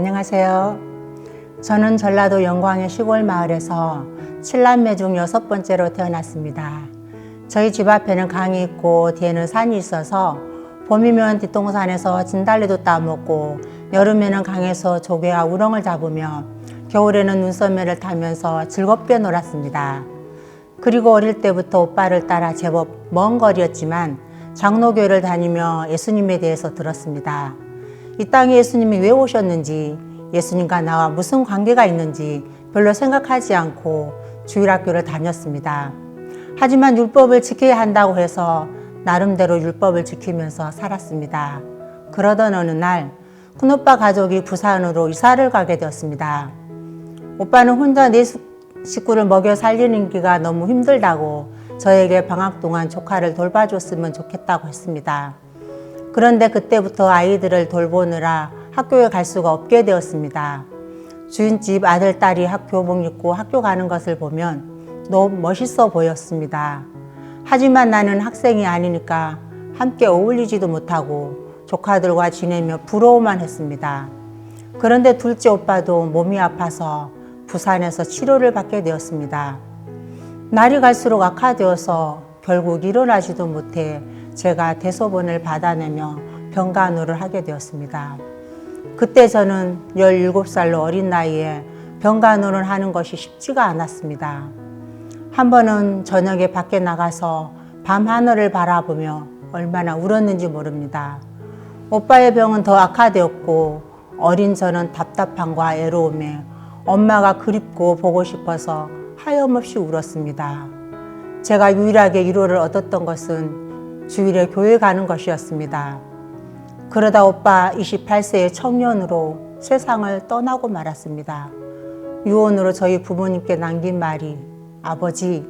안녕하세요. 저는 전라도 영광의 시골 마을에서 7남매 중 6번째로 태어났습니다. 저희 집 앞에는 강이 있고 뒤에는 산이 있어서 봄이면 뒷동산에서 진달래도 따먹고 여름에는 강에서 조개와 우렁을 잡으며 겨울에는 눈썰매를 타면서 즐겁게 놀았습니다. 그리고 어릴 때부터 오빠를 따라 제법 먼 거리였지만 장로교회를 다니며 예수님에 대해서 들었습니다. 이 땅에 예수님이 왜 오셨는지, 예수님과 나와 무슨 관계가 있는지 별로 생각하지 않고 주일학교를 다녔습니다. 하지만 율법을 지켜야 한다고 해서 나름대로 율법을 지키면서 살았습니다. 그러던 어느 날 큰오빠 가족이 부산으로 이사를 가게 되었습니다. 오빠는 혼자 네 식구를 먹여 살리는 기가 너무 힘들다고 저에게 방학 동안 조카를 돌봐줬으면 좋겠다고 했습니다. 그런데 그때부터 아이들을 돌보느라 학교에 갈 수가 없게 되었습니다. 주인집 아들, 딸이 학교복 입고 학교 가는 것을 보면 너무 멋있어 보였습니다. 하지만 나는 학생이 아니니까 함께 어울리지도 못하고 조카들과 지내며 부러워만 했습니다. 그런데 둘째 오빠도 몸이 아파서 부산에서 치료를 받게 되었습니다. 날이 갈수록 악화되어서 결국 일어나지도 못해 제가 대소변을 받아내며 병간호를 하게 되었습니다. 그때 저는 17살로 어린 나이에 병간호를 하는 것이 쉽지가 않았습니다. 한 번은 저녁에 밖에 나가서 밤 하늘을 바라보며 얼마나 울었는지 모릅니다. 오빠의 병은 더 악화되었고 어린 저는 답답함과 애로움에 엄마가 그립고 보고 싶어서 하염없이 울었습니다. 제가 유일하게 위로를 얻었던 것은 주일에 교회 가는 것이었습니다. 그러다 오빠 28세의 청년으로 세상을 떠나고 말았습니다. 유언으로 저희 부모님께 남긴 말이 아버지,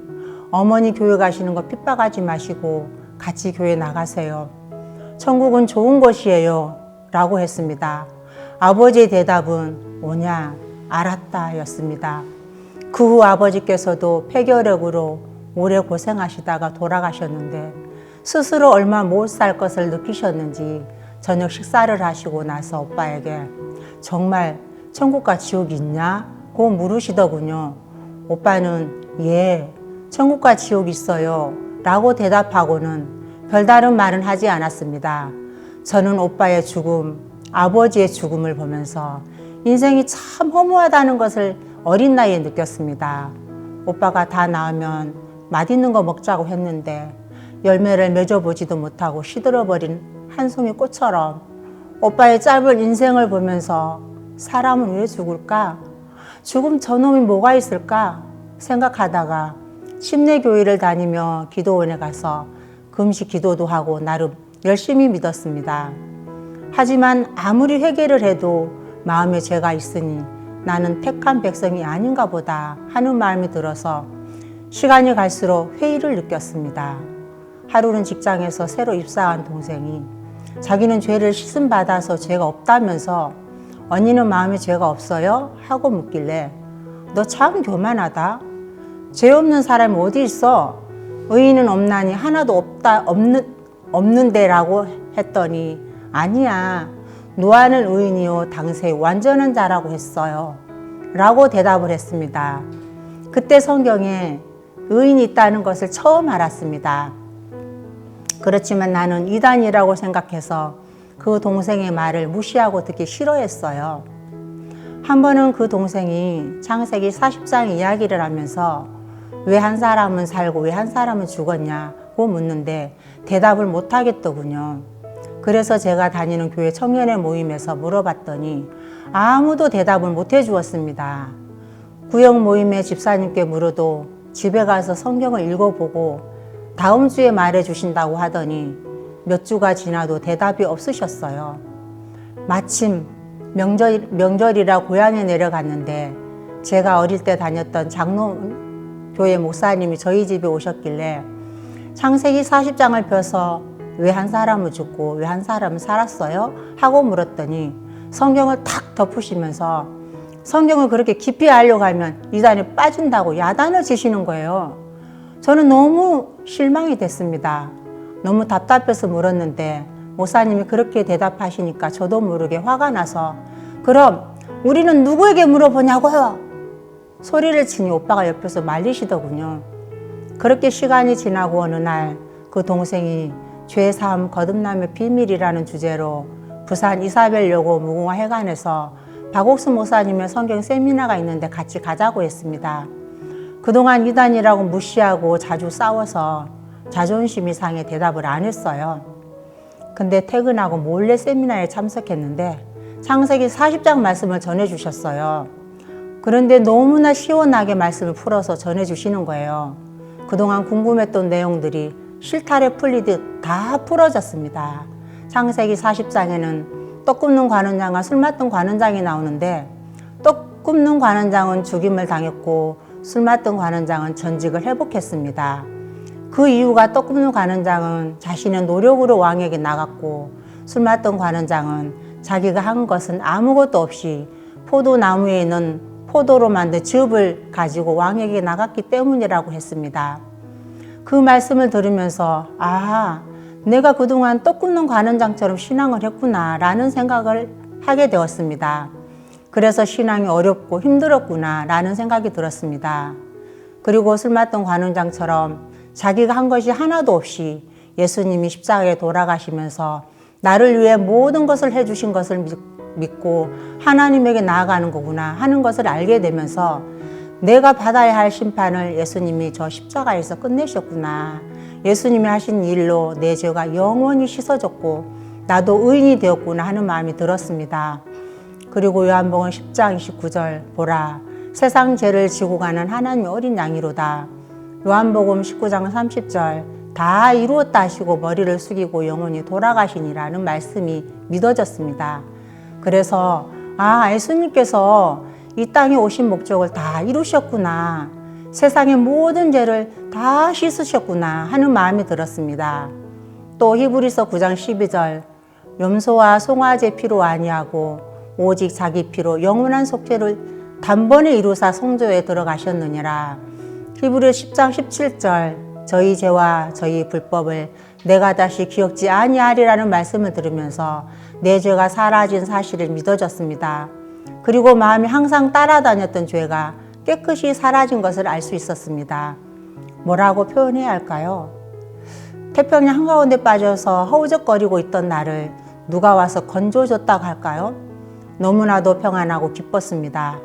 어머니 교회 가시는 거 핍박하지 마시고 같이 교회 나가세요. 천국은 좋은 곳이에요 라고 했습니다. 아버지의 대답은 뭐냐? 알았다 였습니다. 그 후 아버지께서도 폐결핵으로 오래 고생하시다가 돌아가셨는데 스스로 얼마 못 살 것을 느끼셨는지 저녁 식사를 하시고 나서 오빠에게 정말 천국과 지옥이 있냐고 물으시더군요. 오빠는 예, 천국과 지옥이 있어요 라고 대답하고는 별다른 말은 하지 않았습니다. 저는 오빠의 죽음, 아버지의 죽음을 보면서 인생이 참 허무하다는 것을 어린 나이에 느꼈습니다. 오빠가 다 나으면 맛있는 거 먹자고 했는데 열매를 맺어보지도 못하고 시들어버린 한 송이 꽃처럼 오빠의 짧은 인생을 보면서 사람은 왜 죽을까? 죽음 저놈이 뭐가 있을까? 생각하다가 침례교회를 다니며 기도원에 가서 금식 기도도 하고 나름 열심히 믿었습니다. 하지만 아무리 회개를 해도 마음에 죄가 있으니 나는 택한 백성이 아닌가 보다 하는 마음이 들어서 시간이 갈수록 회의를 느꼈습니다. 하루는 직장에서 새로 입사한 동생이 자기는 죄를 씻음받아서 죄가 없다면서 언니는 마음에 죄가 없어요? 하고 묻길래 너 참 교만하다. 죄 없는 사람이 어디 있어? 의인은 없나니 하나도 없는데 라고 했더니 아니야. 노아는 의인이요 당세 완전한 자라고 했어요 라고 대답을 했습니다. 그때 성경에 의인이 있다는 것을 처음 알았습니다. 그렇지만 나는 이단이라고 생각해서 그 동생의 말을 무시하고 듣기 싫어했어요. 한 번은 그 동생이 창세기 40장 이야기를 하면서 왜 한 사람은 살고 왜 한 사람은 죽었냐고 묻는데 대답을 못 하겠더군요. 그래서 제가 다니는 교회 청년의 모임에서 물어봤더니 아무도 대답을 못 해주었습니다. 구역 모임의 집사님께 물어도 집에 가서 성경을 읽어보고 다음 주에 말해주신다고 하더니 몇 주가 지나도 대답이 없으셨어요. 마침 명절이라 고향에 내려갔는데 제가 어릴 때 다녔던 장로교회 목사님이 저희 집에 오셨길래 창세기 40장을 펴서 왜 한 사람은 죽고 왜 한 사람은 살았어요? 하고 물었더니 성경을 탁 덮으시면서 성경을 그렇게 깊이 알려고 하면 이단에 빠진다고 야단을 치시는 거예요. 저는 너무 실망이 됐습니다. 너무 답답해서 물었는데 목사님이 그렇게 대답하시니까 저도 모르게 화가 나서 그럼 우리는 누구에게 물어보냐고요? 소리를 치니 오빠가 옆에서 말리시더군요. 그렇게 시간이 지나고 어느 날 그 동생이 죄사함 거듭남의 비밀이라는 주제로 부산 이사벨여고 무궁화회관에서 박옥수 목사님의 성경 세미나가 있는데 같이 가자고 했습니다. 그동안 이단이라고 무시하고 자주 싸워서 자존심이 상해 대답을 안 했어요. 근데 퇴근하고 몰래 세미나에 참석했는데 창세기 40장 말씀을 전해주셨어요. 그런데 너무나 시원하게 말씀을 풀어서 전해주시는 거예요. 그동안 궁금했던 내용들이 실타래 풀리듯 다 풀어졌습니다. 창세기 40장에는 떡 굽는 관원장과 술 맡던 관원장이 나오는데 떡 굽는 관원장은 죽임을 당했고 술 맡던 관원장은 전직을 회복했습니다. 그 이유가 떡 굽는 관원장은 자신의 노력으로 왕에게 나갔고 술 맡던 관원장은 자기가 한 것은 아무것도 없이 포도나무에 있는 포도로 만든 즙을 가지고 왕에게 나갔기 때문이라고 했습니다. 그 말씀을 들으면서 내가 그동안 떡 굽는 관원장처럼 신앙을 했구나 라는 생각을 하게 되었습니다. 그래서 신앙이 어렵고 힘들었구나 라는 생각이 들었습니다. 그리고 술 맡던 관원장처럼 자기가 한 것이 하나도 없이 예수님이 십자가에 돌아가시면서 나를 위해 모든 것을 해주신 것을 믿고 하나님에게 나아가는 거구나 하는 것을 알게 되면서 내가 받아야 할 심판을 예수님이 저 십자가에서 끝내셨구나. 예수님이 하신 일로 내 죄가 영원히 씻어졌고 나도 의인이 되었구나 하는 마음이 들었습니다. 그리고 요한복음 10장 29절 보라 세상 죄를 지고 가는 하나님의 어린 양이로다. 요한복음 19장 30절 다 이루었다 하시고 머리를 숙이고 영원히 돌아가시니라는 말씀이 믿어졌습니다. 그래서 예수님께서 이 땅에 오신 목적을 다 이루셨구나. 세상의 모든 죄를 다 씻으셨구나 하는 마음이 들었습니다. 또 히브리서 9장 12절 염소와 송아지 피로 아니하고 오직 자기 피로 영원한 속죄를 단번에 이루사 성소에 들어가셨느니라. 히브리서 10장 17절 저희 죄와 저희 불법을 내가 다시 기억지 아니하리라는 말씀을 들으면서 내 죄가 사라진 사실을 믿어졌습니다. 그리고 마음이 항상 따라다녔던 죄가 깨끗이 사라진 것을 알 수 있었습니다. 뭐라고 표현해야 할까요? 태평양 한가운데 빠져서 허우적거리고 있던 나를 누가 와서 건져줬다고 할까요? 너무나도 평안하고 기뻤습니다.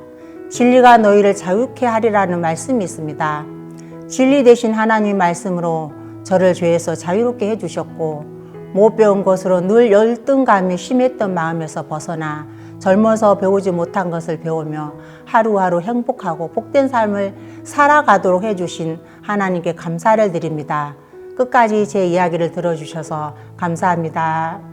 진리가 너희를 자유케 하리라는 말씀이 있습니다. 진리 대신 하나님 말씀으로 저를 죄에서 자유롭게 해주셨고 못 배운 것으로 늘 열등감이 심했던 마음에서 벗어나 젊어서 배우지 못한 것을 배우며 하루하루 행복하고 복된 삶을 살아가도록 해주신 하나님께 감사를 드립니다. 끝까지 제 이야기를 들어주셔서 감사합니다.